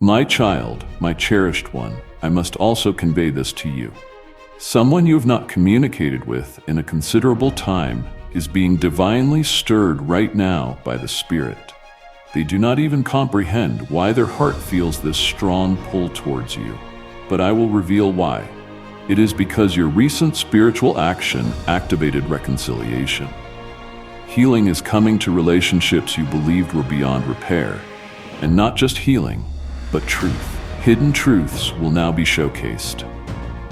My child, my cherished one, I must also convey this to you. Someone you have not communicated with in a considerable time is being divinely stirred right now by the Spirit. They do not even comprehend why their heart feels this strong pull towards you, but I will reveal why. It is because your recent spiritual action activated reconciliation. Healing is coming to relationships you believed were beyond repair, and not just healing, but truth. Hidden truths will now be showcased.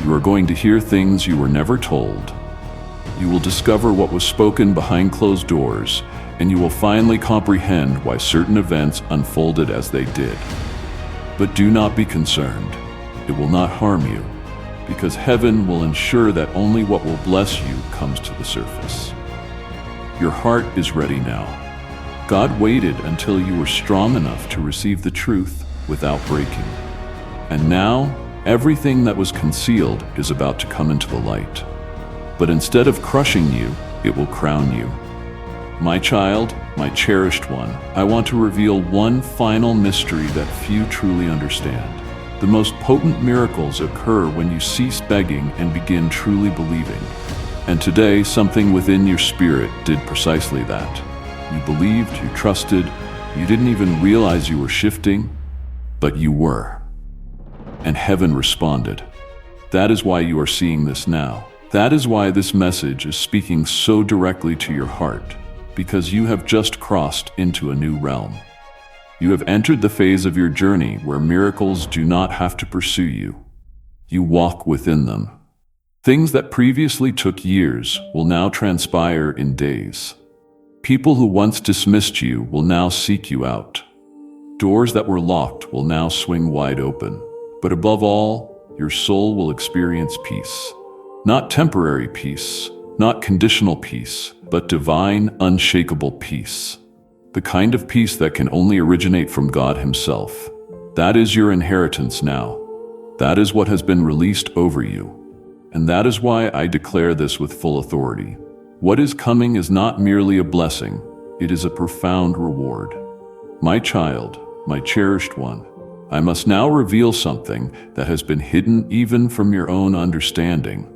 You are going to hear things you were never told. You will discover what was spoken behind closed doors, and you will finally comprehend why certain events unfolded as they did. But do not be concerned. It will not harm you, because heaven will ensure that only what will bless you comes to the surface. Your heart is ready now. God waited until you were strong enough to receive the truth without breaking. And now, everything that was concealed is about to come into the light. But instead of crushing you, it will crown you. My child, my cherished one, I want to reveal one final mystery that few truly understand. The most potent miracles occur when you cease begging and begin truly believing. And today, something within your spirit did precisely that. You believed, you trusted, you didn't even realize you were shifting, but you were. And heaven responded. That is why you are seeing this now. That is why this message is speaking so directly to your heart, because you have just crossed into a new realm. You have entered the phase of your journey where miracles do not have to pursue you. You walk within them. Things that previously took years will now transpire in days. People who once dismissed you will now seek you out. Doors that were locked will now swing wide open. But above all, your soul will experience peace. Not temporary peace, not conditional peace, but divine, unshakable peace. The kind of peace that can only originate from God Himself. That is your inheritance now. That is what has been released over you. And that is why I declare this with full authority. What is coming is not merely a blessing, it is a profound reward. My child, my cherished one, I must now reveal something that has been hidden even from your own understanding.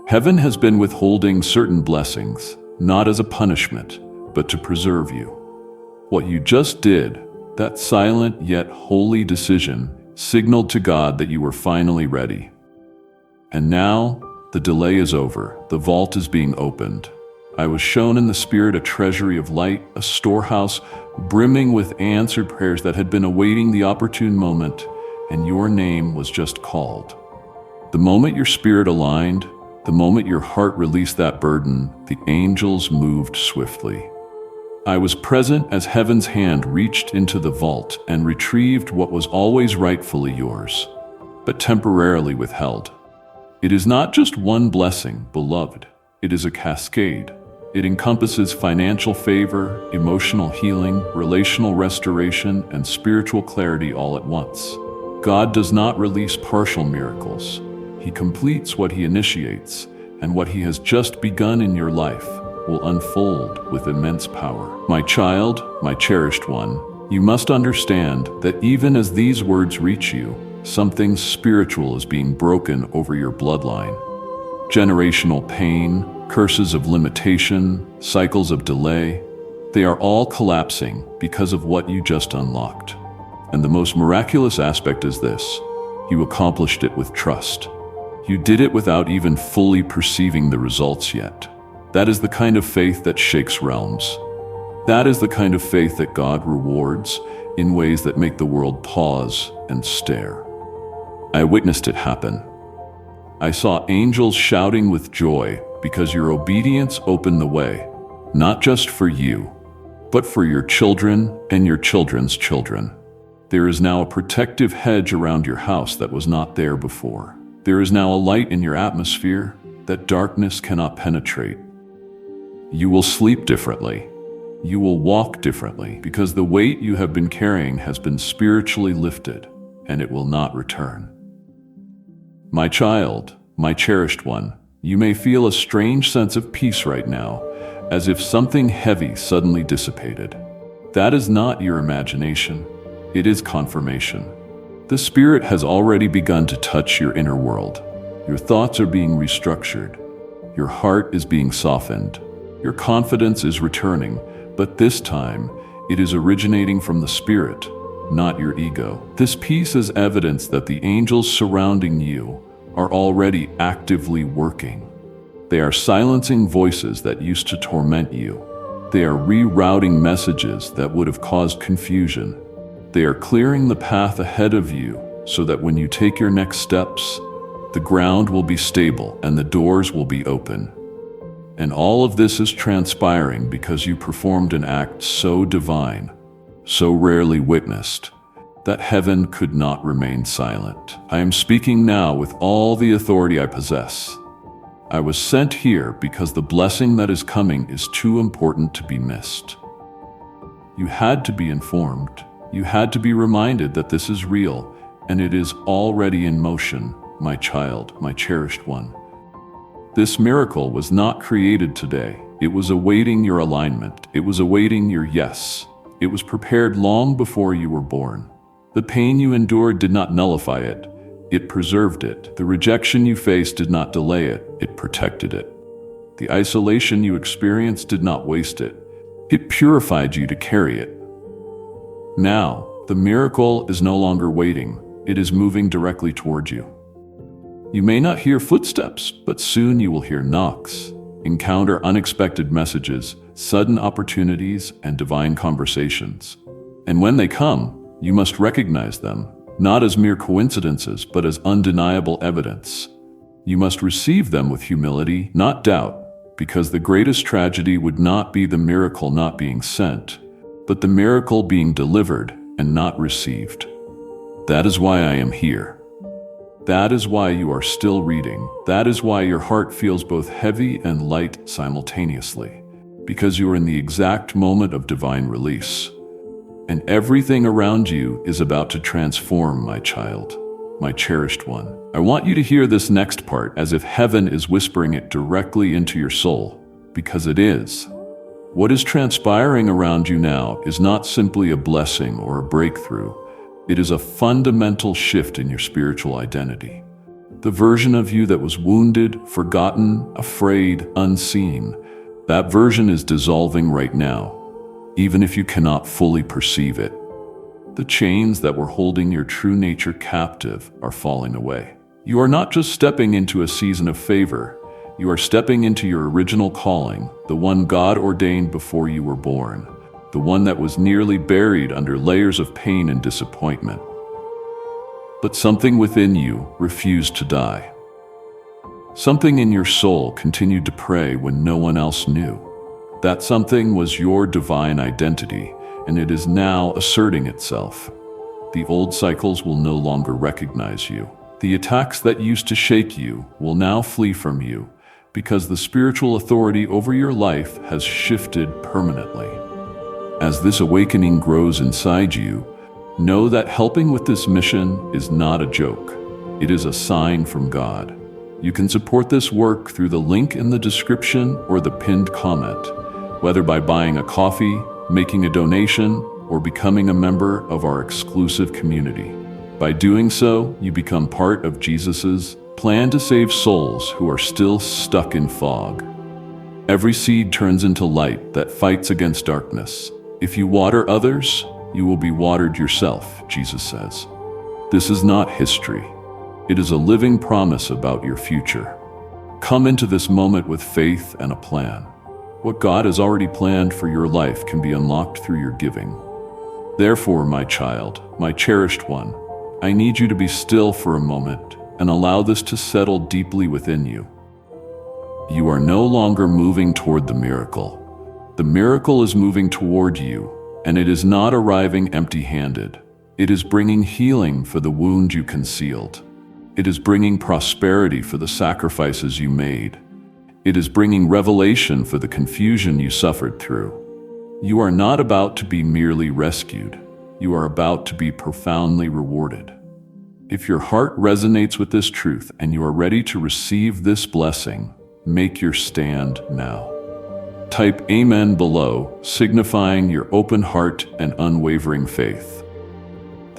Heaven has been withholding certain blessings, not as a punishment, but to preserve you. What you just did, that silent yet holy decision, signaled to God that you were finally ready. And now, the delay is over. The vault is being opened. I was shown in the Spirit a treasury of light, a storehouse brimming with answered prayers that had been awaiting the opportune moment, and your name was just called. The moment your spirit aligned, the moment your heart released that burden, the angels moved swiftly. I was present as heaven's hand reached into the vault and retrieved what was always rightfully yours, but temporarily withheld. It is not just one blessing, beloved. It is a cascade. It encompasses financial favor, emotional healing, relational restoration, and spiritual clarity all at once. God does not release partial miracles. He completes what He initiates, and what He has just begun in your life will unfold with immense power. My child, my cherished one, you must understand that even as these words reach you, something spiritual is being broken over your bloodline. Generational pain, curses of limitation, cycles of delay, they are all collapsing because of what you just unlocked. And the most miraculous aspect is this: you accomplished it with trust. You did it without even fully perceiving the results yet. That is the kind of faith that shakes realms. That is the kind of faith that God rewards in ways that make the world pause and stare. I witnessed it happen. I saw angels shouting with joy because your obedience opened the way, not just for you, but for your children and your children's children. There is now a protective hedge around your house that was not there before. There is now a light in your atmosphere that darkness cannot penetrate. You will sleep differently. You will walk differently because the weight you have been carrying has been spiritually lifted, and it will not return. My child, my cherished one, you may feel a strange sense of peace right now, as if something heavy suddenly dissipated. That is not your imagination. It is confirmation. The Spirit has already begun to touch your inner world. Your thoughts are being restructured. Your heart is being softened. Your confidence is returning, but this time, it is originating from the Spirit, not your ego. This peace is evidence that the angels surrounding you are already actively working. They are silencing voices that used to torment you. They are rerouting messages that would have caused confusion. They are clearing the path ahead of you so that when you take your next steps, the ground will be stable and the doors will be open. And all of this is transpiring because you performed an act so divine, so rarely witnessed, that heaven could not remain silent. I am speaking now with all the authority I possess. I was sent here because the blessing that is coming is too important to be missed. You had to be informed. You had to be reminded that this is real, and it is already in motion, my child, my cherished one. This miracle was not created today. It was awaiting your alignment. It was awaiting your yes. It was prepared long before you were born. The pain you endured did not nullify it. It preserved it. The rejection you faced did not delay it. It protected it. The isolation you experienced did not waste it. It purified you to carry it. Now, the miracle is no longer waiting. It is moving directly toward you. You may not hear footsteps, but soon you will hear knocks, encounter unexpected messages, sudden opportunities, and divine conversations. And when they come, you must recognize them, not as mere coincidences, but as undeniable evidence. You must receive them with humility, not doubt, because the greatest tragedy would not be the miracle not being sent, but the miracle being delivered and not received. That is why I am here. That is why you are still reading. That is why your heart feels both heavy and light simultaneously, because you are in the exact moment of divine release. And everything around you is about to transform, my child, my cherished one. I want you to hear this next part as if heaven is whispering it directly into your soul, because it is. What is transpiring around you now is not simply a blessing or a breakthrough. It is a fundamental shift in your spiritual identity. The version of you that was wounded, forgotten, afraid, unseen, that version is dissolving right now, even if you cannot fully perceive it. The chains that were holding your true nature captive are falling away. You are not just stepping into a season of favor, you are stepping into your original calling, the one God ordained before you were born, the one that was nearly buried under layers of pain and disappointment. But something within you refused to die. Something in your soul continued to pray when no one else knew. That something was your divine identity, and it is now asserting itself. The old cycles will no longer recognize you. The attacks that used to shake you will now flee from you, because the spiritual authority over your life has shifted permanently. As this awakening grows inside you, know that helping with this mission is not a joke. It is a sign from God. You can support this work through the link in the description or the pinned comment, whether by buying a coffee, making a donation, or becoming a member of our exclusive community. By doing so, you become part of Jesus's plan to save souls who are still stuck in fog. Every seed turns into light that fights against darkness. If you water others, you will be watered yourself, Jesus says. This is not history. It is a living promise about your future. Come into this moment with faith and a plan. What God has already planned for your life can be unlocked through your giving. Therefore, my child, my cherished one, I need you to be still for a moment and allow this to settle deeply within you. You are no longer moving toward the miracle. The miracle is moving toward you, and it is not arriving empty-handed. It is bringing healing for the wound you concealed. It is bringing prosperity for the sacrifices you made. It is bringing revelation for the confusion you suffered through. You are not about to be merely rescued. You are about to be profoundly rewarded. If your heart resonates with this truth and you are ready to receive this blessing, make your stand now. Type Amen below, signifying your open heart and unwavering faith.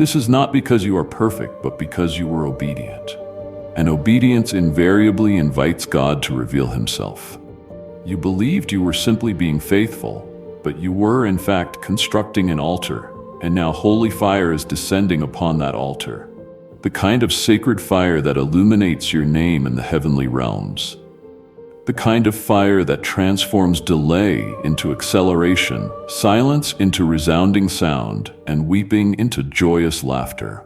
This is not because you are perfect, but because you were obedient. And obedience invariably invites God to reveal himself. You believed you were simply being faithful, but you were in fact constructing an altar, and now holy fire is descending upon that altar. The kind of sacred fire that illuminates your name in the heavenly realms. The kind of fire that transforms delay into acceleration, silence into resounding sound, and weeping into joyous laughter.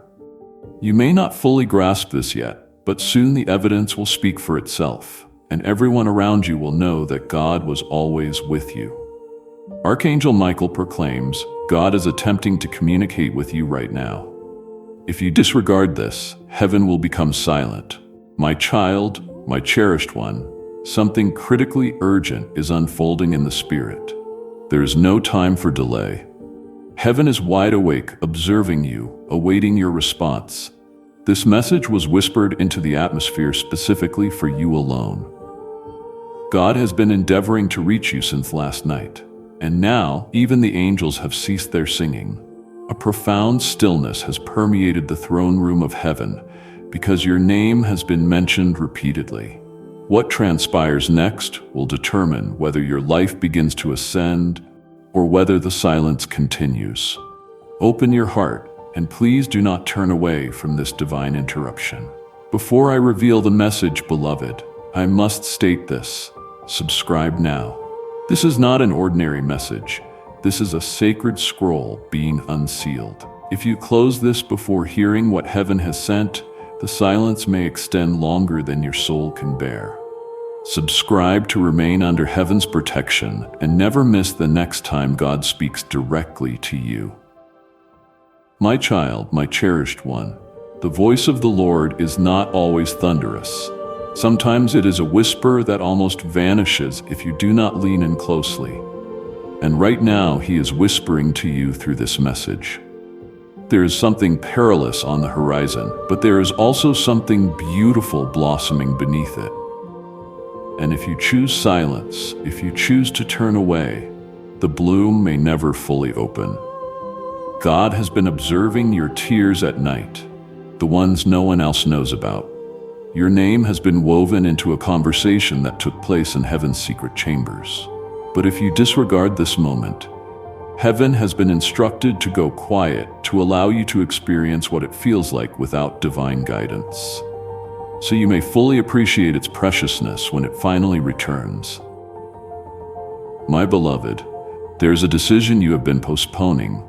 You may not fully grasp this yet, but soon the evidence will speak for itself, and everyone around you will know that God was always with you. Archangel Michael proclaims, God is attempting to communicate with you right now. If you disregard this, heaven will become silent. My child, my cherished one, something critically urgent is unfolding in the spirit. There is no time for delay. Heaven is wide awake, observing you, awaiting your response. This message was whispered into the atmosphere specifically for you alone. God has been endeavoring to reach you since last night, and now even the angels have ceased their singing. A profound stillness has permeated the throne room of heaven because your name has been mentioned repeatedly. What transpires next will determine whether your life begins to ascend or whether the silence continues. Open your heart, and please do not turn away from this divine interruption. Before I reveal the message, beloved, I must state this. Subscribe now. This is not an ordinary message. This is a sacred scroll being unsealed. If you close this before hearing what heaven has sent, the silence may extend longer than your soul can bear. Subscribe to remain under heaven's protection and never miss the next time God speaks directly to you. My child, my cherished one, the voice of the Lord is not always thunderous. Sometimes it is a whisper that almost vanishes if you do not lean in closely. And right now, He is whispering to you through this message. There is something perilous on the horizon, but there is also something beautiful blossoming beneath it. And if you choose silence, if you choose to turn away, the bloom may never fully open. God has been observing your tears at night, the ones no one else knows about. Your name has been woven into a conversation that took place in heaven's secret chambers. But if you disregard this moment, heaven has been instructed to go quiet to allow you to experience what it feels like without divine guidance, so you may fully appreciate its preciousness when it finally returns. My beloved, there is a decision you have been postponing,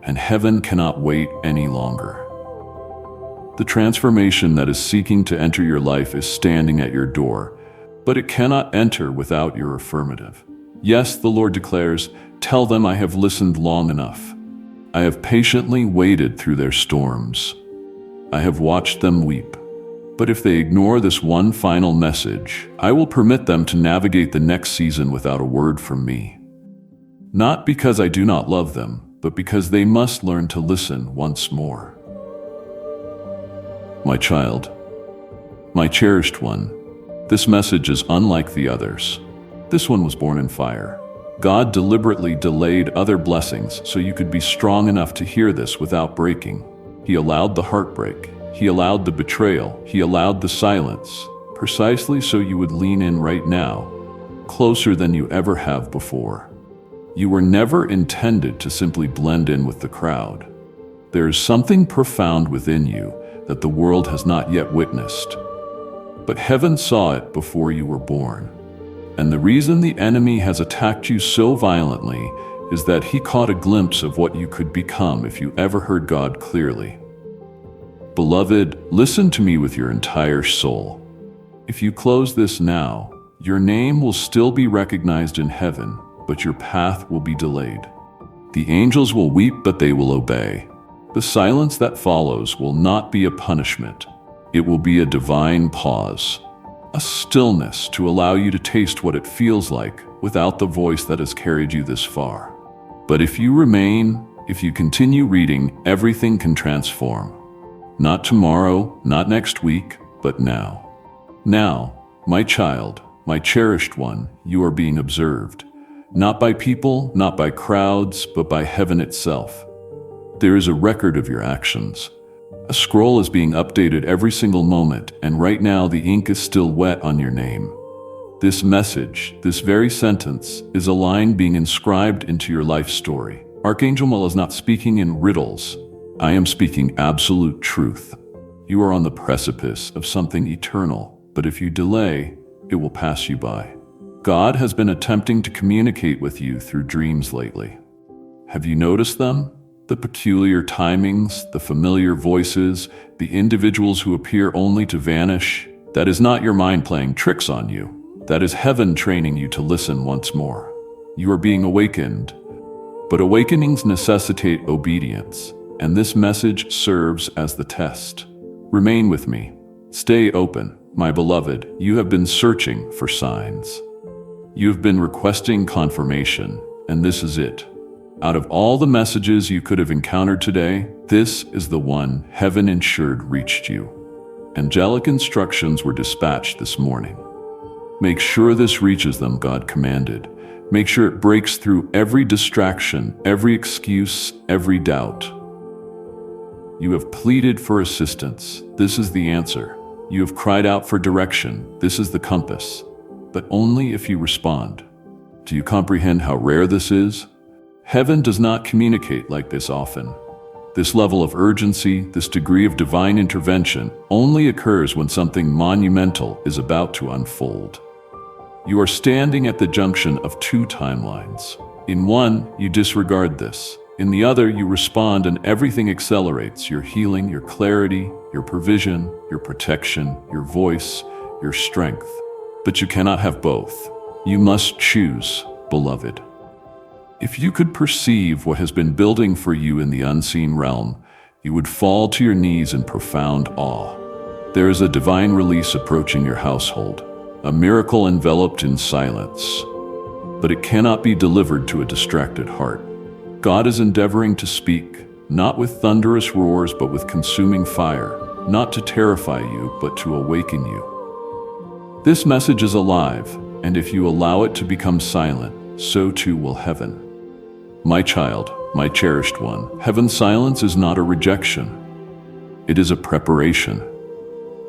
and heaven cannot wait any longer. The transformation that is seeking to enter your life is standing at your door, but it cannot enter without your affirmative. Yes, the Lord declares, tell them I have listened long enough. I have patiently waited through their storms. I have watched them weep. But if they ignore this one final message, I will permit them to navigate the next season without a word from me. Not because I do not love them, but because they must learn to listen once more. My child, my cherished one, this message is unlike the others. This one was born in fire. God deliberately delayed other blessings so you could be strong enough to hear this without breaking. He allowed the heartbreak. He allowed the betrayal. He allowed the silence, precisely so you would lean in right now, closer than you ever have before. You were never intended to simply blend in with the crowd. There is something profound within you that the world has not yet witnessed. But heaven saw it before you were born. And the reason the enemy has attacked you so violently is that he caught a glimpse of what you could become if you ever heard God clearly. Beloved, listen to me with your entire soul. If you close this now, your name will still be recognized in heaven, but your path will be delayed. The angels will weep, but they will obey. The silence that follows will not be a punishment. It will be a divine pause. A stillness to allow you to taste what it feels like without the voice that has carried you this far. But if you remain, if you continue reading, everything can transform. Not tomorrow, not next week, but now. Now, my child, my cherished one, you are being observed. Not by people, not by crowds, but by heaven itself. There is a record of your actions. A scroll is being updated every single moment, and right now the ink is still wet on your name. This message, this very sentence, is a line being inscribed into your life story. Archangel Michael is not speaking in riddles. I am speaking absolute truth. You are on the precipice of something eternal, but if you delay, it will pass you by. God has been attempting to communicate with you through dreams lately. Have you noticed them? The peculiar timings, the familiar voices, the individuals who appear only to vanish. That is not your mind playing tricks on you. That is heaven training you to listen once more. You are being awakened. But awakenings necessitate obedience, and this message serves as the test. Remain with me. Stay open, my beloved. You have been searching for signs. You have been requesting confirmation, and this is it. Out of all the messages you could have encountered today, this is the one heaven ensured reached you. Angelic instructions were dispatched this morning. Make sure this reaches them, God commanded. Make sure it breaks through every distraction, every excuse, every doubt. You have pleaded for assistance. This is the answer. You have cried out for direction. This is the compass. But only if you respond. Do you comprehend how rare this is? Heaven does not communicate like this often. This level of urgency, this degree of divine intervention, only occurs when something monumental is about to unfold. You are standing at the junction of two timelines. In one, you disregard this. In the other, you respond and everything accelerates: your healing, your clarity, your provision, your protection, your voice, your strength. But you cannot have both. You must choose, beloved. If you could perceive what has been building for you in the unseen realm, you would fall to your knees in profound awe. There is a divine release approaching your household, a miracle enveloped in silence. But it cannot be delivered to a distracted heart. God is endeavoring to speak, not with thunderous roars, but with consuming fire, not to terrify you, but to awaken you. This message is alive, and if you allow it to become silent, so too will heaven. My child, my cherished one, heaven's silence is not a rejection. It is a preparation.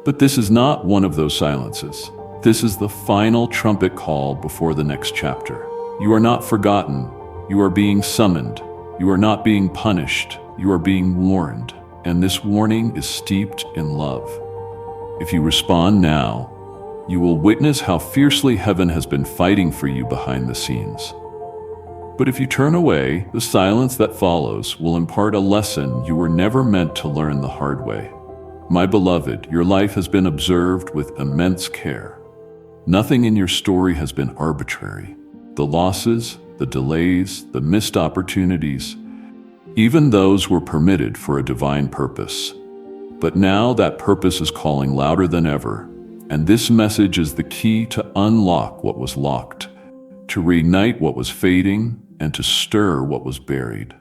But this is not one of those silences. This is the final trumpet call before the next chapter. You are not forgotten. You are being summoned. You are not being punished. You are being warned. And this warning is steeped in love. If you respond now, you will witness how fiercely heaven has been fighting for you behind the scenes. But if you turn away, the silence that follows will impart a lesson you were never meant to learn the hard way. My beloved, your life has been observed with immense care. Nothing in your story has been arbitrary. The losses, the delays, the missed opportunities, even those were permitted for a divine purpose. But now that purpose is calling louder than ever, and this message is the key to unlock what was locked, to reignite what was fading, and to stir what was buried.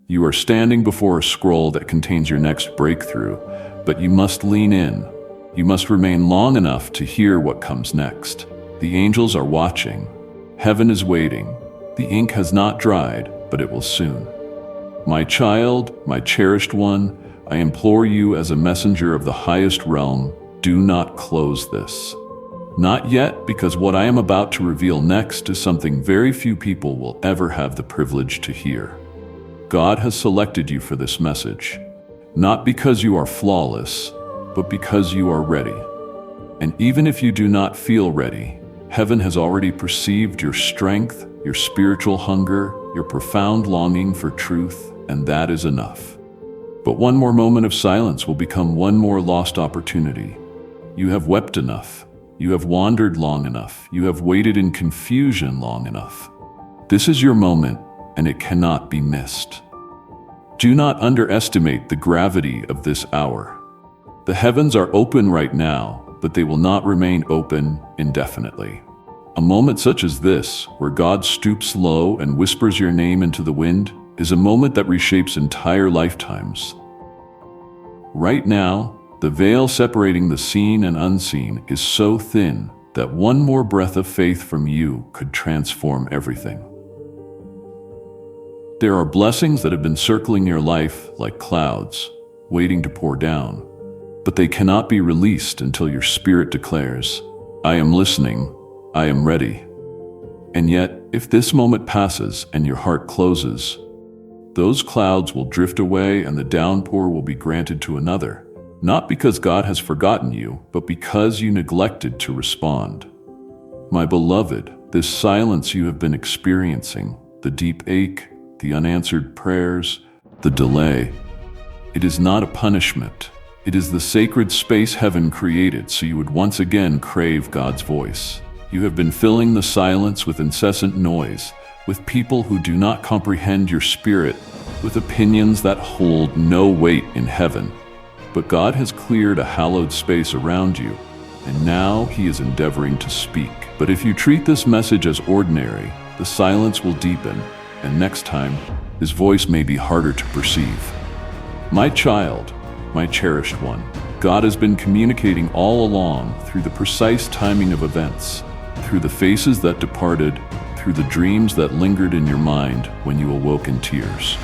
You are standing before a scroll that contains your next breakthrough, but you must lean in. You must remain long enough to hear what comes next. The angels are watching. Heaven is waiting. The ink has not dried, but it will soon. My child, my cherished one, I implore you as a messenger of the highest realm, do not close this. Not yet, because what I am about to reveal next is something very few people will ever have the privilege to hear. God has selected you for this message, not because you are flawless, but because you are ready. And even if you do not feel ready, heaven has already perceived your strength, your spiritual hunger, your profound longing for truth, and that is enough. But one more moment of silence will become one more lost opportunity. You have wept enough. You have wandered long enough. You have waited in confusion long enough. This is your moment, and it cannot be missed. Do not underestimate the gravity of this hour. The heavens are open right now, but they will not remain open indefinitely. A moment such as this, where God stoops low and whispers your name into the wind, is a moment that reshapes entire lifetimes. Right now, the veil separating the seen and unseen is so thin that one more breath of faith from you could transform everything. There are blessings that have been circling your life like clouds, waiting to pour down, but they cannot be released until your spirit declares, "I am listening, I am ready." And yet, if this moment passes and your heart closes, those clouds will drift away and the downpour will be granted to another, not because God has forgotten you, but because you neglected to respond. My beloved, this silence you have been experiencing, the deep ache, the unanswered prayers, the delay, it is not a punishment. It is the sacred space heaven created so you would once again crave God's voice. You have been filling the silence with incessant noise, with people who do not comprehend your spirit, with opinions that hold no weight in heaven. But God has cleared a hallowed space around you, and now He is endeavoring to speak. But if you treat this message as ordinary, the silence will deepen, and next time, His voice may be harder to perceive. My child, my cherished one, God has been communicating all along through the precise timing of events, through the faces that departed, through the dreams that lingered in your mind when you awoke in tears.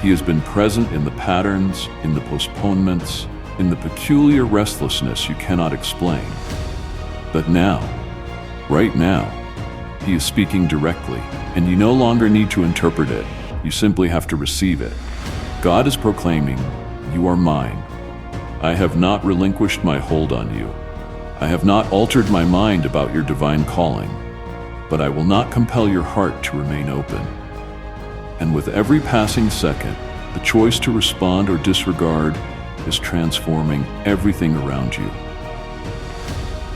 He has been present in the patterns, in the postponements, in the peculiar restlessness you cannot explain. But now, right now, He is speaking directly, and you no longer need to interpret it. You simply have to receive it. God is proclaiming, "You are mine. I have not relinquished my hold on you. I have not altered my mind about your divine calling, but I will not compel your heart to remain open." And with every passing second, the choice to respond or disregard is transforming everything around you.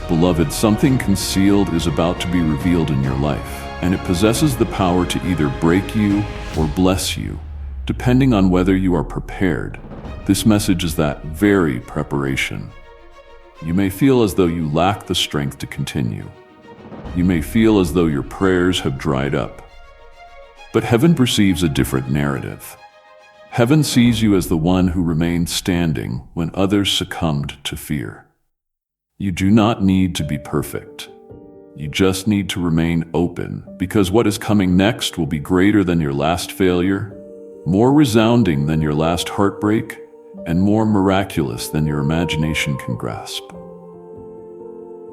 Beloved, something concealed is about to be revealed in your life, and it possesses the power to either break you or bless you, depending on whether you are prepared. This message is that very preparation. You may feel as though you lack the strength to continue. You may feel as though your prayers have dried up. But heaven perceives a different narrative. Heaven sees you as the one who remained standing when others succumbed to fear. You do not need to be perfect. You just need to remain open, because what is coming next will be greater than your last failure, more resounding than your last heartbreak, and more miraculous than your imagination can grasp.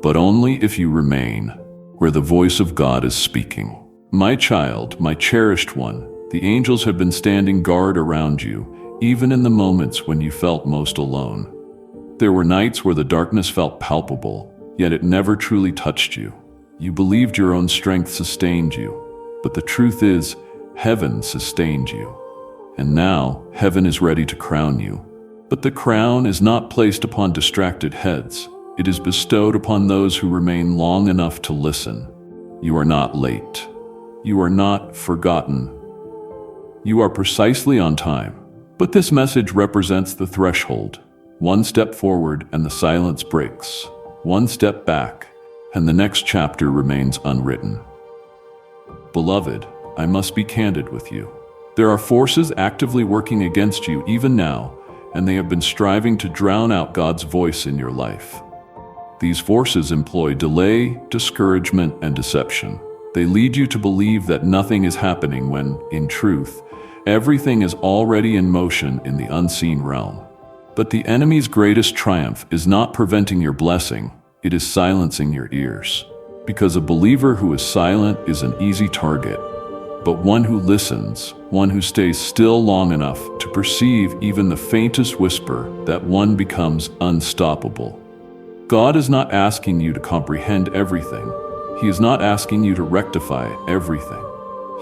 But only if you remain where the voice of God is speaking. My child, my cherished one, the angels have been standing guard around you, even in the moments when you felt most alone. There were nights where the darkness felt palpable, yet it never truly touched you. You believed your own strength sustained you, but the truth is, heaven sustained you. And now, heaven is ready to crown you. But the crown is not placed upon distracted heads. It is bestowed upon those who remain long enough to listen. You are not late. You are not forgotten. You are precisely on time. But this message represents the threshold. One step forward and the silence breaks. One step back and the next chapter remains unwritten. Beloved, I must be candid with you. There are forces actively working against you even now, and they have been striving to drown out God's voice in your life. These forces employ delay, discouragement, and deception. They lead you to believe that nothing is happening when, in truth, everything is already in motion in the unseen realm. But the enemy's greatest triumph is not preventing your blessing, it is silencing your ears. Because a believer who is silent is an easy target, but one who listens, one who stays still long enough to perceive even the faintest whisper, that one becomes unstoppable. God is not asking you to comprehend everything. He is not asking you to rectify everything.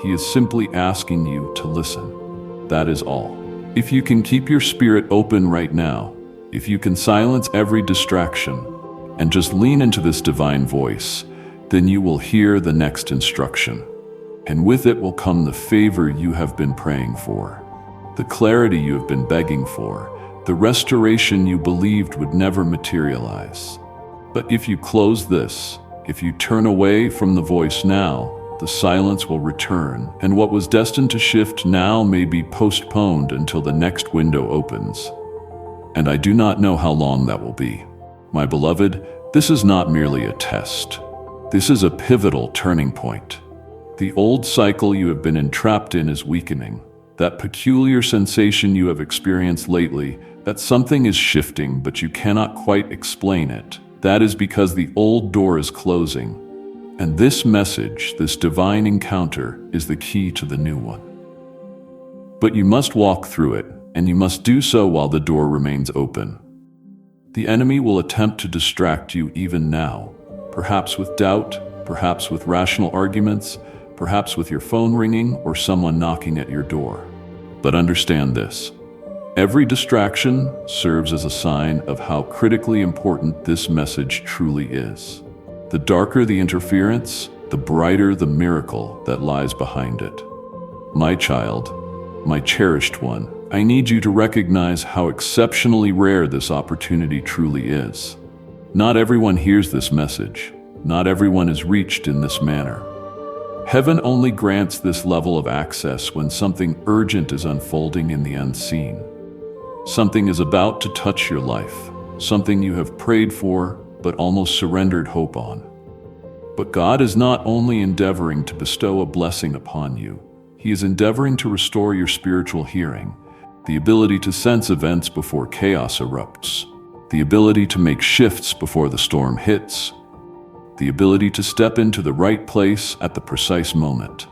He is simply asking you to listen. That is all. If you can keep your spirit open right now, if you can silence every distraction, and just lean into this divine voice, then you will hear the next instruction. And with it will come the favor you have been praying for, the clarity you have been begging for, the restoration you believed would never materialize. But if you close this, if you turn away from the voice now, the silence will return, and what was destined to shift now may be postponed until the next window opens. And I do not know how long that will be. My beloved, this is not merely a test. This is a pivotal turning point. The old cycle you have been entrapped in is weakening. That peculiar sensation you have experienced lately, that something is shifting but you cannot quite explain it. That is because the old door is closing. And this message, this divine encounter, is the key to the new one. But you must walk through it, and you must do so while the door remains open. The enemy will attempt to distract you even now, perhaps with doubt, perhaps with rational arguments, perhaps with your phone ringing or someone knocking at your door. But understand this: every distraction serves as a sign of how critically important this message truly is. The darker the interference, the brighter the miracle that lies behind it. My child, my cherished one, I need you to recognize how exceptionally rare this opportunity truly is. Not everyone hears this message. Not everyone is reached in this manner. Heaven only grants this level of access when something urgent is unfolding in the unseen. Something is about to touch your life, something you have prayed for but almost surrendered hope on. But God is not only endeavoring to bestow a blessing upon you, He is endeavoring to restore your spiritual hearing, the ability to sense events before chaos erupts, the ability to make shifts before the storm hits, the ability to step into the right place at the precise moment.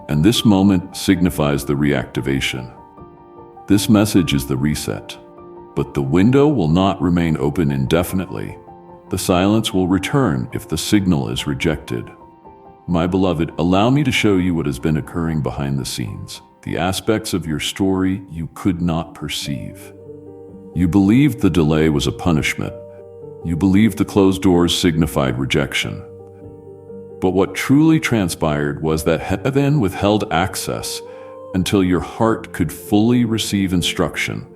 And this moment signifies the reactivation. This message is the reset. But the window will not remain open indefinitely. The silence will return if the signal is rejected. My beloved, allow me to show you what has been occurring behind the scenes, the aspects of your story you could not perceive. You believed the delay was a punishment. You believed the closed doors signified rejection. But what truly transpired was that heaven withheld access until your heart could fully receive instruction,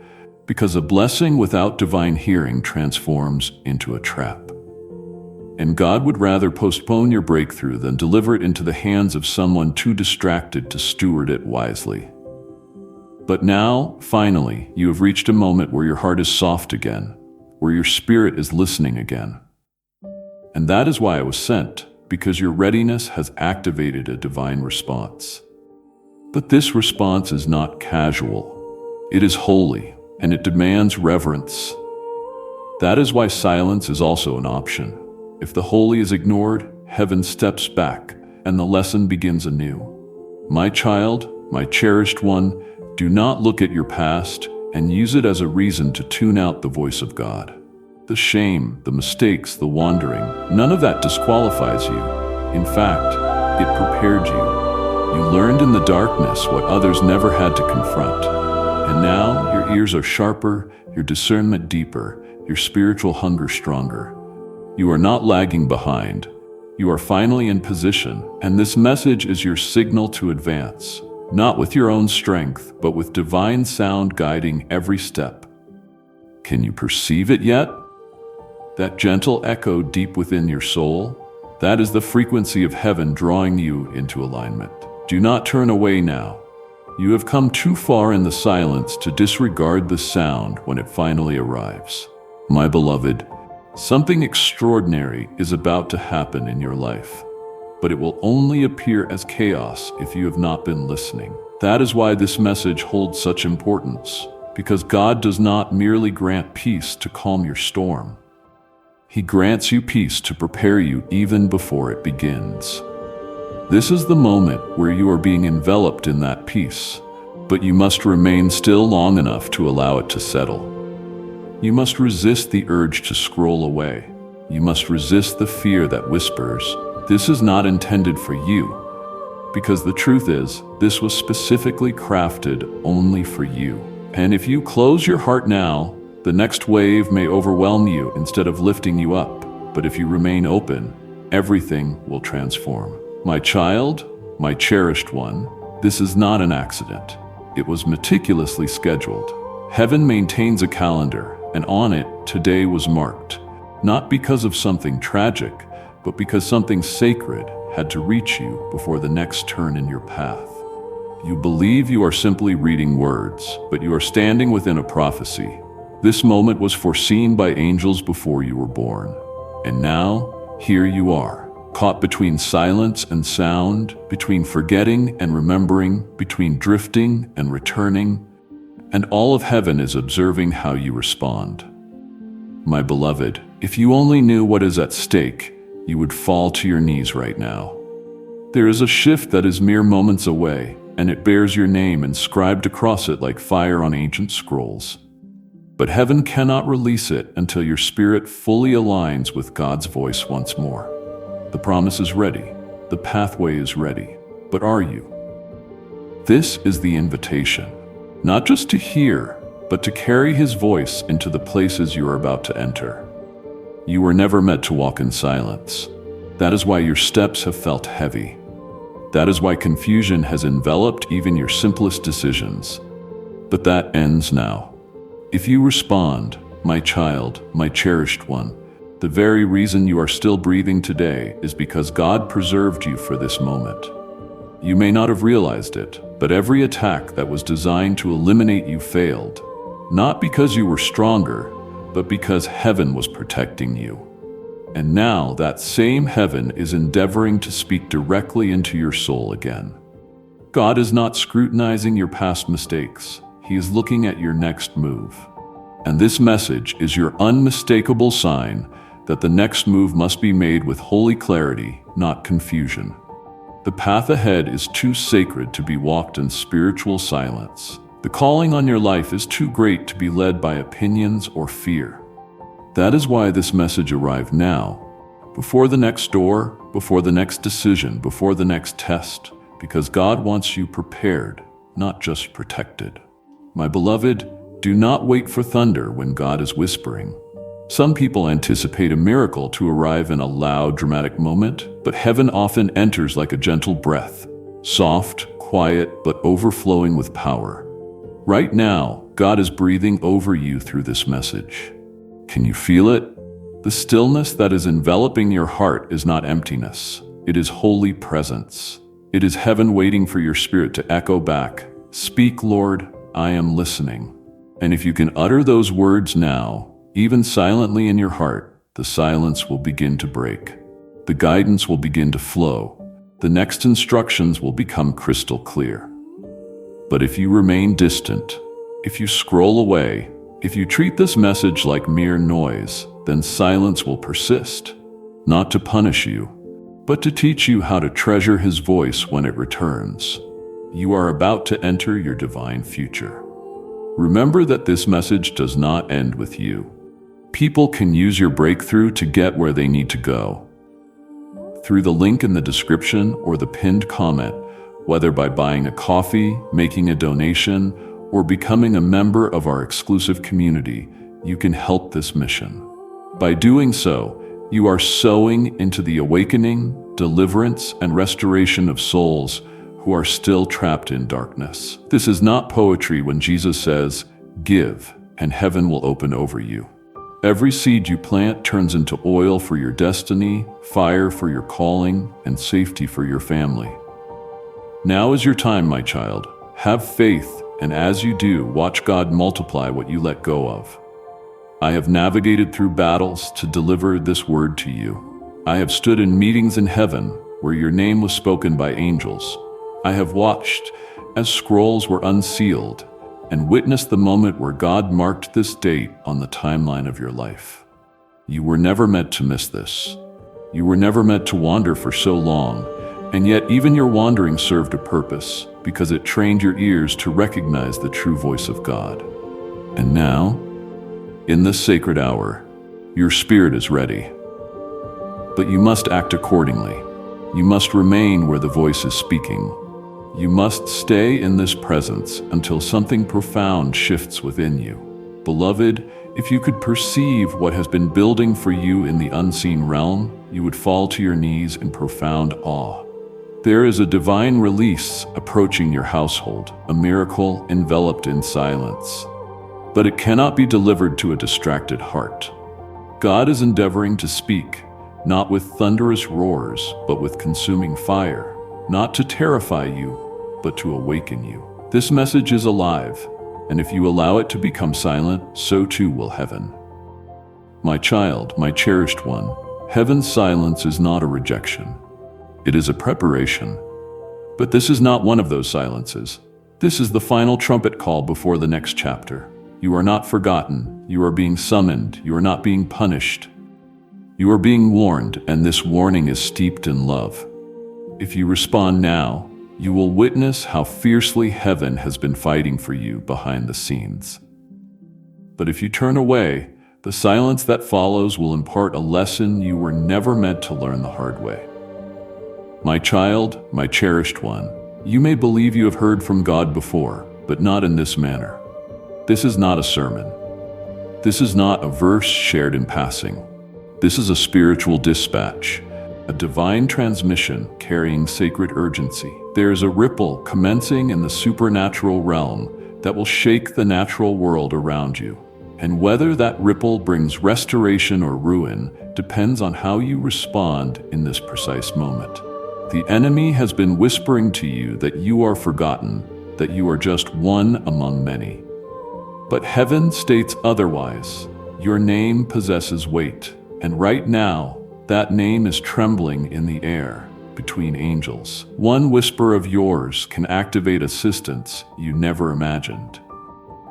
because a blessing without divine hearing transforms into a trap. And God would rather postpone your breakthrough than deliver it into the hands of someone too distracted to steward it wisely. But now, finally, you have reached a moment where your heart is soft again, where your spirit is listening again. And that is why I was sent, because your readiness has activated a divine response. But this response is not casual. It is holy, and it demands reverence. That is why silence is also an option. If the holy is ignored, heaven steps back, and the lesson begins anew. My child, my cherished one, do not look at your past and use it as a reason to tune out the voice of God. The shame, the mistakes, the wandering, none of that disqualifies you. In fact, it prepared you. You learned in the darkness what others never had to confront. And now your ears are sharper, your discernment deeper, your spiritual hunger stronger. You are not lagging behind. You are finally in position, and this message is your signal to advance, not with your own strength, but with divine sound guiding every step. Can you perceive it yet? That gentle echo deep within your soul? That is the frequency of heaven drawing you into alignment. Do not turn away now. You have come too far in the silence to disregard the sound when it finally arrives. My beloved, something extraordinary is about to happen in your life, but it will only appear as chaos if you have not been listening. That is why this message holds such importance, because God does not merely grant peace to calm your storm. He grants you peace to prepare you even before it begins. This is the moment where you are being enveloped in that peace, but you must remain still long enough to allow it to settle. You must resist the urge to scroll away. You must resist the fear that whispers, "This is not intended for you," because the truth is, this was specifically crafted only for you. And if you close your heart now, the next wave may overwhelm you instead of lifting you up. But if you remain open, everything will transform. My child, my cherished one, this is not an accident. It was meticulously scheduled. Heaven maintains a calendar, and on it, today was marked, not because of something tragic, but because something sacred had to reach you before the next turn in your path. You believe you are simply reading words, but you are standing within a prophecy. This moment was foreseen by angels before you were born. And now, here you are. caught between silence and sound, between forgetting and remembering, between drifting and returning, and all of heaven is observing how you respond. My beloved, if you only knew what is at stake, you would fall to your knees right now. There is a shift that is mere moments away, and it bears your name inscribed across it like fire on ancient scrolls. But heaven cannot release it until your spirit fully aligns with God's voice once more. The promise is ready, the pathway is ready, but are you? This is the invitation, not just to hear, but to carry His voice into the places you are about to enter. You were never meant to walk in silence. That is why your steps have felt heavy. That is why confusion has enveloped even your simplest decisions. But that ends now. If you respond, my child, my cherished one, the very reason you are still breathing today is because God preserved you for this moment. You may not have realized it, but every attack that was designed to eliminate you failed, not because you were stronger, but because heaven was protecting you. And now that same heaven is endeavoring to speak directly into your soul again. God is not scrutinizing your past mistakes. He is looking at your next move. And this message is your unmistakable sign that the next move must be made with holy clarity, not confusion. The path ahead is too sacred to be walked in spiritual silence. The calling on your life is too great to be led by opinions or fear. That is why this message arrived now, before the next door, before the next decision, before the next test, because God wants you prepared, not just protected. My beloved, do not wait for thunder when God is whispering. Some people anticipate a miracle to arrive in a loud, dramatic moment, but heaven often enters like a gentle breath, soft, quiet, but overflowing with power. Right now, God is breathing over you through this message. Can you feel it? The stillness that is enveloping your heart is not emptiness. It is holy presence. It is heaven waiting for your spirit to echo back, "Speak, Lord, I am listening." And if you can utter those words now, even silently in your heart, the silence will begin to break. The guidance will begin to flow. The next instructions will become crystal clear. But if you remain distant, if you scroll away, if you treat this message like mere noise, then silence will persist, not to punish you, but to teach you how to treasure His voice when it returns. You are about to enter your divine future. Remember that this message does not end with you. People can use your breakthrough to get where they need to go. Through the link in the description or the pinned comment, whether by buying a coffee, making a donation, or becoming a member of our exclusive community, you can help this mission. By doing so, you are sowing into the awakening, deliverance, and restoration of souls who are still trapped in darkness. This is not poetry when Jesus says, "Give, and heaven will open over you." Every seed you plant turns into oil for your destiny, fire for your calling, and safety for your family. Now is your time, my child. Have faith, and as you do, watch God multiply what you let go of. I have navigated through battles to deliver this word to you. I have stood in meetings in heaven where your name was spoken by angels. I have watched as scrolls were unsealed and witnessed the moment where God marked this date on the timeline of your life. You were never meant to miss this. You were never meant to wander for so long, and yet even your wandering served a purpose because it trained your ears to recognize the true voice of God. And now, in this sacred hour, your spirit is ready. But you must act accordingly. You must remain where the voice is speaking. You must stay in this presence until something profound shifts within you. Beloved, if you could perceive what has been building for you in the unseen realm, you would fall to your knees in profound awe. There is a divine release approaching your household, a miracle enveloped in silence. But it cannot be delivered to a distracted heart. God is endeavoring to speak, not with thunderous roars, but with consuming fire, not to terrify you, but to awaken you. This message is alive, and if you allow it to become silent, so too will heaven. My child, my cherished one, Heaven's silence is not a rejection. It is a preparation. But this is not one of those silences. This is the final trumpet call before the next chapter. You are not forgotten. You are being summoned. You are not being punished. You are being warned, and this warning is steeped in love. If you respond now, you will witness how fiercely heaven has been fighting for you behind the scenes. But if you turn away, the silence that follows will impart a lesson you were never meant to learn the hard way. My child, my cherished one, you may believe you have heard from God before, but not in this manner. This is not a sermon. This is not a verse shared in passing. This is a spiritual dispatch, a divine transmission carrying sacred urgency. There is a ripple commencing in the supernatural realm that will shake the natural world around you. And whether that ripple brings restoration or ruin depends on how you respond in this precise moment. The enemy has been whispering to you that you are forgotten, that you are just one among many. But heaven states otherwise. Your name possesses weight, and right now, that name is trembling in the air between angels. One whisper of yours can activate assistance you never imagined.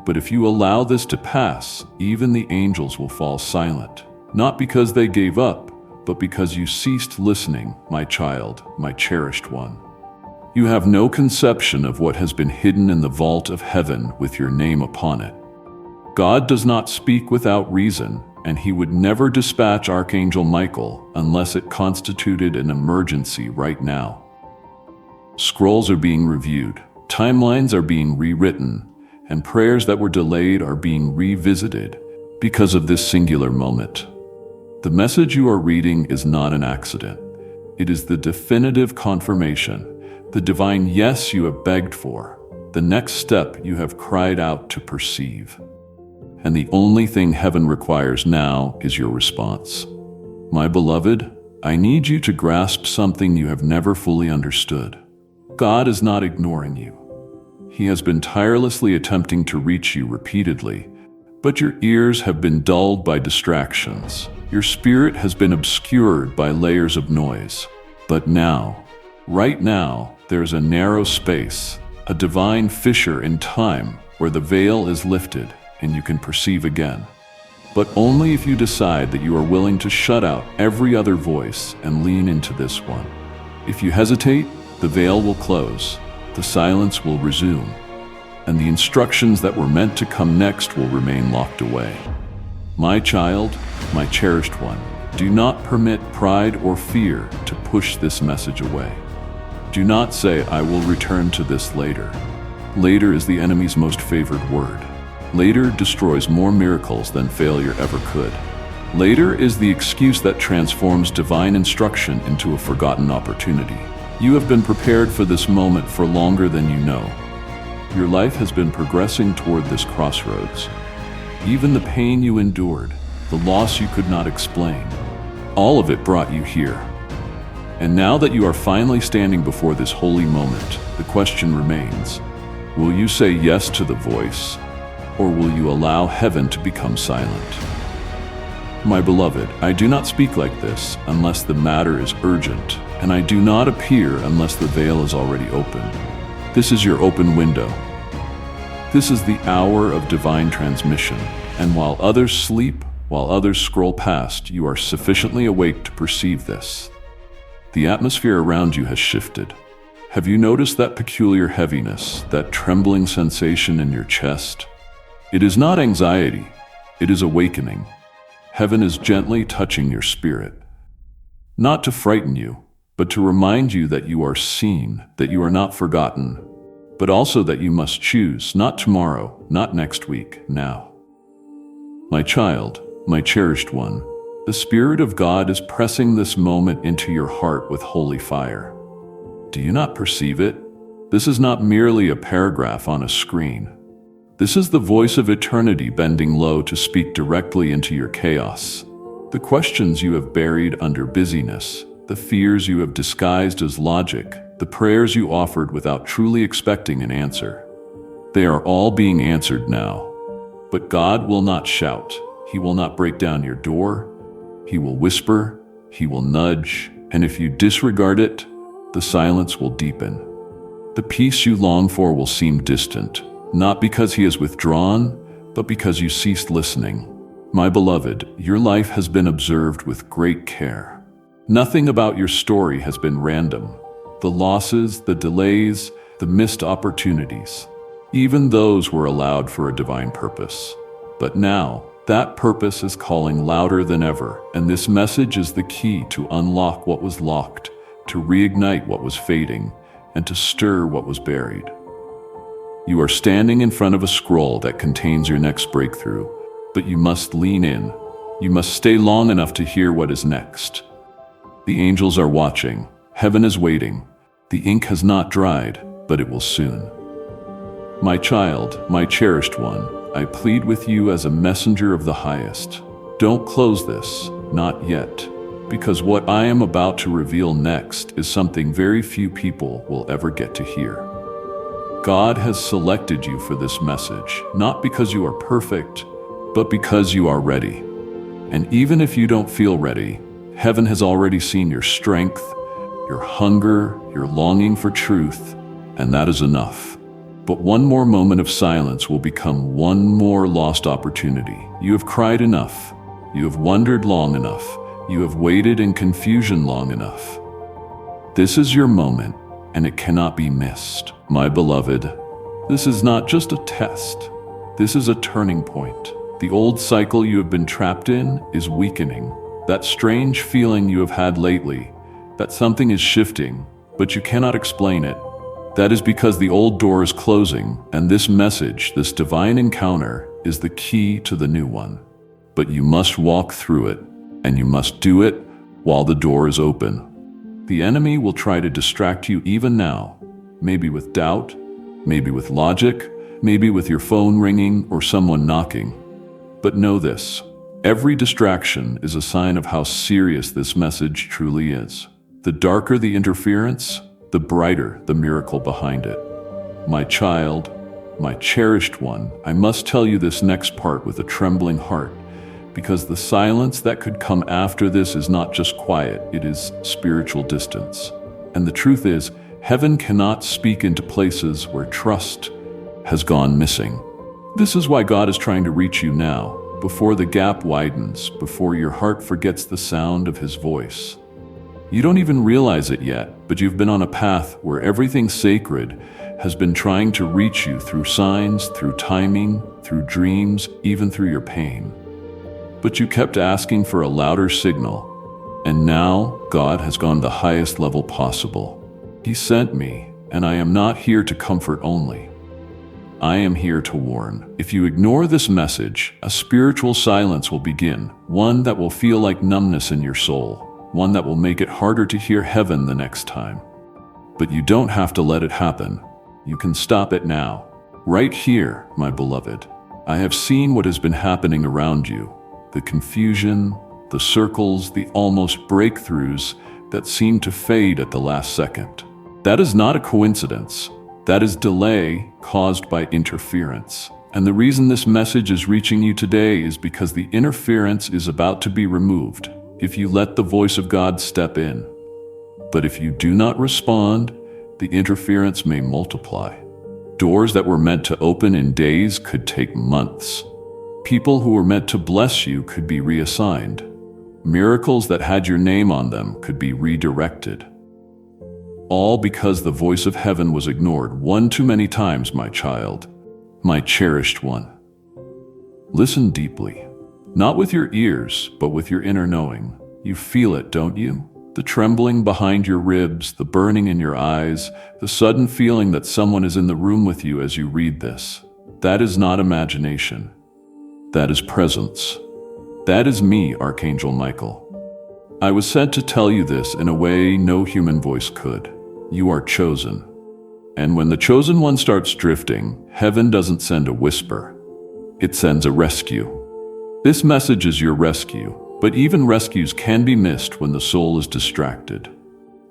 But if you allow this to pass, even the angels will fall silent, not because they gave up, but because you ceased listening, my child, my cherished one. You have no conception of what has been hidden in the vault of heaven with your name upon it. God does not speak without reason, and he would never dispatch Archangel Michael unless it constituted an emergency right now. Scrolls are being reviewed, timelines are being rewritten, and prayers that were delayed are being revisited because of this singular moment. The message you are reading is not an accident. It is the definitive confirmation, the divine yes you have begged for, the next step you have cried out to perceive. And the only thing heaven requires now is your response. My beloved, I need you to grasp something you have never fully understood. God is not ignoring you. He has been tirelessly attempting to reach you repeatedly, but your ears have been dulled by distractions. Your spirit has been obscured by layers of noise. But now, right now, there's a narrow space, a divine fissure in time where the veil is lifted and you can perceive again. But only if you decide that you are willing to shut out every other voice and lean into this one. If you hesitate, the veil will close, the silence will resume, and the instructions that were meant to come next will remain locked away. My child, my cherished one, do not permit pride or fear to push this message away. Do not say, I will return to this later. Later is the enemy's most favored word. Later destroys more miracles than failure ever could. Later is the excuse that transforms divine instruction into a forgotten opportunity. You have been prepared for this moment for longer than you know. Your life has been progressing toward this crossroads. Even the pain you endured, the loss you could not explain, all of it brought you here. And now that you are finally standing before this holy moment, the question remains, will you say yes to the voice, or will you allow heaven to become silent? My beloved, I do not speak like this unless the matter is urgent, and I do not appear unless the veil is already open. This is your open window. This is the hour of divine transmission, and while others sleep, while others scroll past, you are sufficiently awake to perceive this. The atmosphere around you has shifted. Have you noticed that peculiar heaviness, that trembling sensation in your chest? It is not anxiety, it is awakening. Heaven is gently touching your spirit. Not to frighten you, but to remind you that you are seen, that you are not forgotten, but also that you must choose, not tomorrow, not next week, now. My child, my cherished one, the Spirit of God is pressing this moment into your heart with holy fire. Do you not perceive it? This is not merely a paragraph on a screen. This is the voice of eternity bending low to speak directly into your chaos. The questions you have buried under busyness, the fears you have disguised as logic, the prayers you offered without truly expecting an answer. They are all being answered now. But God will not shout. He will not break down your door. He will whisper. he will nudge, and if you disregard it, the silence will deepen. The peace you long for will seem distant, not because he has withdrawn, but because you ceased listening. My beloved, your life has been observed with great care. Nothing about your story has been random. The losses, the delays, the missed opportunities, even those were allowed for a divine purpose. But now, that purpose is calling louder than ever, and this message is the key to unlock what was locked, to reignite what was fading, and to stir what was buried. You are standing in front of a scroll that contains your next breakthrough, but you must lean in. You must stay long enough to hear what is next. The angels are watching. Heaven is waiting. The ink has not dried, but it will soon. My child, my cherished one, I plead with you as a messenger of the highest. Don't close this, not yet, because what I am about to reveal next is something very few people will ever get to hear. God has selected you for this message, not because you are perfect, but because you are ready. And even if you don't feel ready, heaven has already seen your strength, your hunger, your longing for truth, and that is enough. But one more moment of silence will become one more lost opportunity. You have cried enough. You have wondered long enough. You have waited in confusion long enough. This is your moment, and it cannot be missed. My beloved, this is not just a test. This is a turning point. The old cycle you have been trapped in is weakening. That strange feeling you have had lately, that something is shifting, but you cannot explain it, that is because the old door is closing, and this message, this divine encounter, is the key to the new one. But you must walk through it, and you must do it while the door is open. The enemy will try to distract you even now, maybe with doubt, maybe with logic, maybe with your phone ringing or someone knocking. But know this, every distraction is a sign of how serious this message truly is. The darker the interference, the brighter the miracle behind it. My child, my cherished one, I must tell you this next part with a trembling heart, because the silence that could come after this is not just quiet, it is spiritual distance. And the truth is, heaven cannot speak into places where trust has gone missing. This is why God is trying to reach you now, before the gap widens, before your heart forgets the sound of His voice. You don't even realize it yet, but you've been on a path where everything sacred has been trying to reach you through signs, through timing, through dreams, even through your pain. But you kept asking for a louder signal, and now God has gone the highest level possible. He sent me, and I am not here to comfort only. I am here to warn. If you ignore this message, a spiritual silence will begin, one that will feel like numbness in your soul, one that will make it harder to hear heaven the next time. But you don't have to let it happen. You can stop it now. Right here, my beloved. I have seen what has been happening around you. The confusion, the circles, the almost breakthroughs that seem to fade at the last second. That is not a coincidence. That is delay caused by interference. And the reason this message is reaching you today is because the interference is about to be removed if you let the voice of God step in. But if you do not respond, the interference may multiply. Doors that were meant to open in days could take months. People who were meant to bless you could be reassigned. Miracles that had your name on them could be redirected. All because the voice of heaven was ignored one too many times, my child, my cherished one. Listen deeply. Not with your ears, but with your inner knowing. You feel it, don't you? The trembling behind your ribs, the burning in your eyes, the sudden feeling that someone is in the room with you as you read this. That is not imagination. That is presence. That is me, Archangel Michael. I was sent to tell you this in a way no human voice could. You are chosen. And when the chosen one starts drifting, heaven doesn't send a whisper. It sends a rescue. This message is your rescue, but even rescues can be missed when the soul is distracted.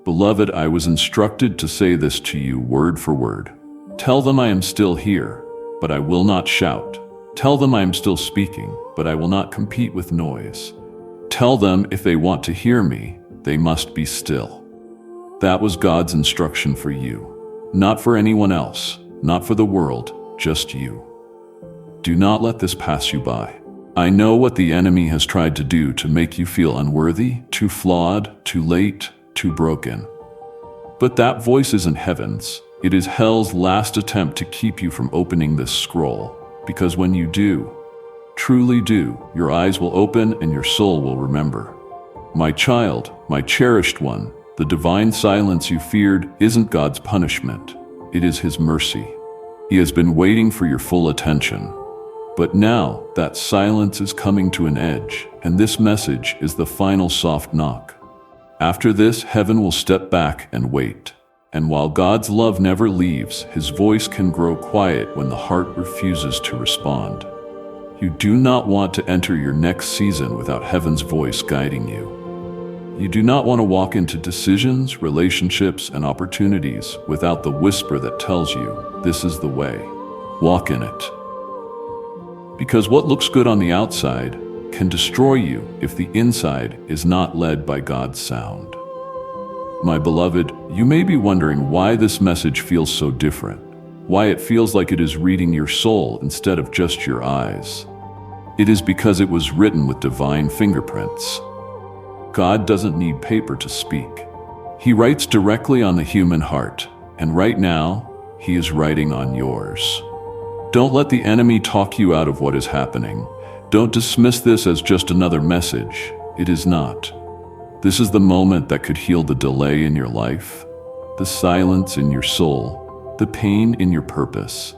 Beloved, I was instructed to say this to you word for word. Tell them I am still here, but I will not shout. Tell them I am still speaking, but I will not compete with noise. tell them if they want to hear me, they must be still. That was God's instruction for you. Not for anyone else, not for the world, just you. Do not let this pass you by. I know what the enemy has tried to do to make you feel unworthy, too flawed, too late, too broken. But that voice isn't heaven's. It is hell's last attempt to keep you from opening this scroll. Because when you do, truly do, your eyes will open and your soul will remember. My child, my cherished one, the divine silence you feared isn't God's punishment. It is His mercy. He has been waiting for your full attention. But now that silence is coming to an edge, and this message is the final soft knock. After this, heaven will step back and wait. And while God's love never leaves, His voice can grow quiet when the heart refuses to respond. You do not want to enter your next season without heaven's voice guiding you. You do not want to walk into decisions, relationships, and opportunities without the whisper that tells you, this is the way. Walk in it. Because what looks good on the outside can destroy you if the inside is not led by God's sound. My beloved, you may be wondering why this message feels so different, why it feels like it is reading your soul instead of just your eyes. It is because it was written with divine fingerprints. God doesn't need paper to speak. He writes directly on the human heart, and right now, He is writing on yours. Don't let the enemy talk you out of what is happening. Don't dismiss this as just another message. It is not. This is the moment that could heal the delay in your life, the silence in your soul, the pain in your purpose.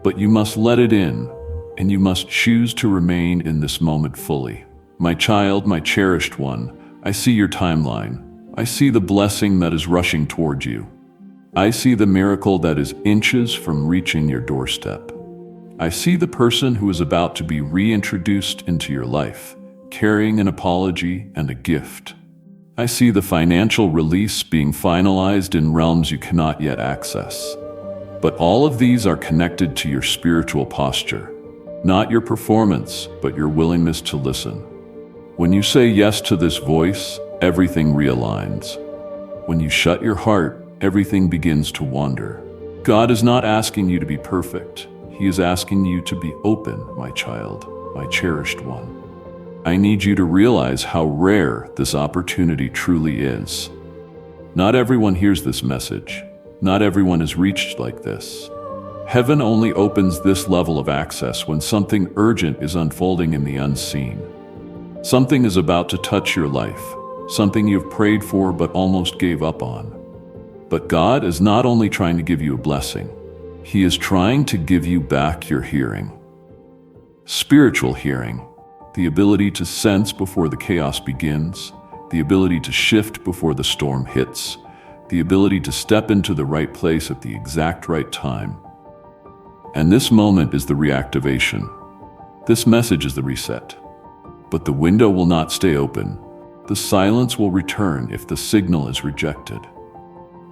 But you must let it in, and you must choose to remain in this moment fully. My child, my cherished one, I see your timeline. I see the blessing that is rushing towards you. I see the miracle that is inches from reaching your doorstep. I see the person who is about to be reintroduced into your life, carrying an apology and a gift. I see the financial release being finalized in realms you cannot yet access. But all of these are connected to your spiritual posture, not your performance, but your willingness to listen. When you say yes to this voice, everything realigns. When you shut your heart, everything begins to wander. God is not asking you to be perfect. He is asking you to be open, my child, my cherished one. I need you to realize how rare this opportunity truly is. Not everyone hears this message. Not everyone is reached like this. Heaven only opens this level of access when something urgent is unfolding in the unseen. Something is about to touch your life, something you've prayed for but almost gave up on. But God is not only trying to give you a blessing, He is trying to give you back your hearing. Spiritual hearing, the ability to sense before the chaos begins, the ability to shift before the storm hits, the ability to step into the right place at the exact right time. And this moment is the reactivation. This message is the reset. But the window will not stay open. The silence will return if the signal is rejected.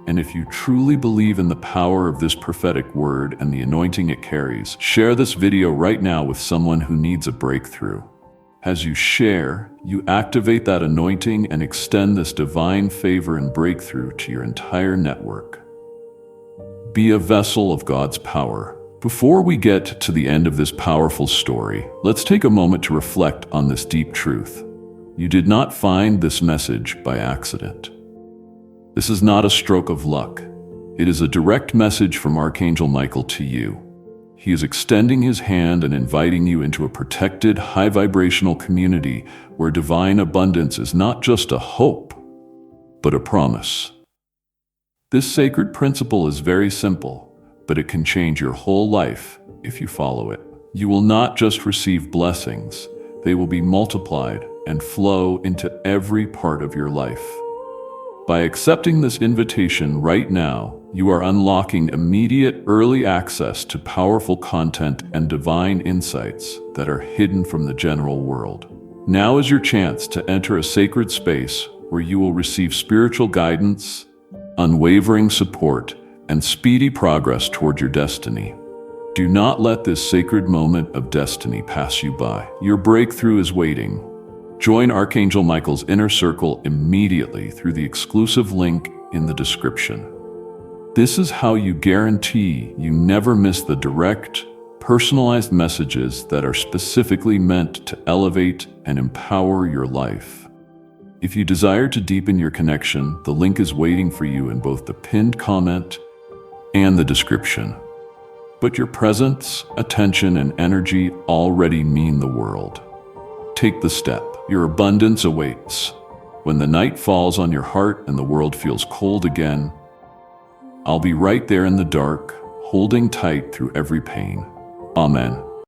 And if you truly believe in the power of this prophetic word and the anointing it carries, share this video right now with someone who needs a breakthrough. As you share, you activate that anointing and extend this divine favor and breakthrough to your entire network. Be a vessel of God's power. Before we get to the end of this powerful story, let's take a moment to reflect on this deep truth. You did not find this message by accident. This is not a stroke of luck. It is a direct message from Archangel Michael to you. He is extending his hand and inviting you into a protected, high-vibrational community where divine abundance is not just a hope, but a promise. This sacred principle is very simple, but it can change your whole life if you follow it. You will not just receive blessings, they will be multiplied and flow into every part of your life. By accepting this invitation right now, you are unlocking immediate early access to powerful content and divine insights that are hidden from the general world. Now is your chance to enter a sacred space where you will receive spiritual guidance, unwavering support, and speedy progress toward your destiny. Do not let this sacred moment of destiny pass you by. Your breakthrough is waiting. Join Archangel Michael's inner circle immediately through the exclusive link in the description. This is how you guarantee you never miss the direct, personalized messages that are specifically meant to elevate and empower your life. If you desire to deepen your connection, the link is waiting for you in both the pinned comment and the description. But your presence, attention, and energy already mean the world. Take the step. Your abundance awaits. When the night falls on your heart and the world feels cold again, I'll be right there in the dark, holding tight through every pain. Amen.